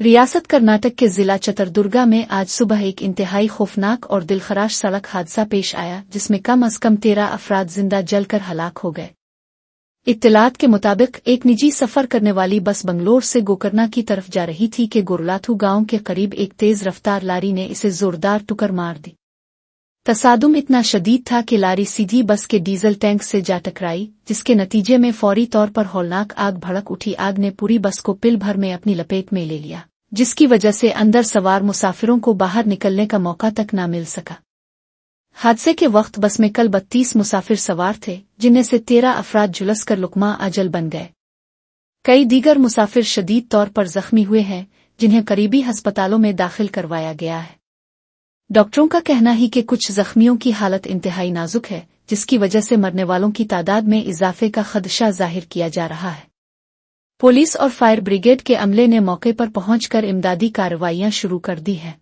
रियासत कर्नाटक के जिला चित्रदुर्गा में आज सुबह एक इंतहाई खौफनाक और दिलखराश सड़क हादसा पेश आया जिसमें कम अज कम 13 अफराद जिंदा जलकर हलाक हो गए। इत्तलात के मुताबिक एक निजी सफर करने वाली बस बंगलोर से गोकर्णा की तरफ जा रही थी कि गोरलाथू गांव के करीब एक तेज रफ्तार लारी ने इसे जोरदार टुक्कर मार दी। तसादुम इतना शदीद था कि लारी सीधी बस के डीजल टैंक से जा टकराई, जिसके नतीजे में फौरी तौर पर हौलनाक आग भड़क उठी। आग ने पूरी बस को पिल भर में अपनी लपेट में ले लिया, जिसकी वजह से अंदर सवार मुसाफिरों को बाहर निकलने का मौका तक न मिल सका। हादसे के वक्त बस में कल 32 मुसाफिर सवार थे, जिनमें से 13 अफराद झुलसकर लुकमा अजल बन गए। कई दीगर मुसाफिर शदीद तौर पर जख्मी हुए हैं, जिन्हें करीबी अस्पतालों में दाखिल करवाया गया है। डॉक्टरों का कहना है कि कुछ जख्मियों की हालत इंतहाई नाजुक है, जिसकी वजह से मरने वालों की तादाद में इजाफे का खदशा जाहिर किया जा रहा है। पुलिस और फायर ब्रिगेड के अमले ने मौके पर पहुंचकर इमदादी कार्रवाइयां शुरू कर दी हैं।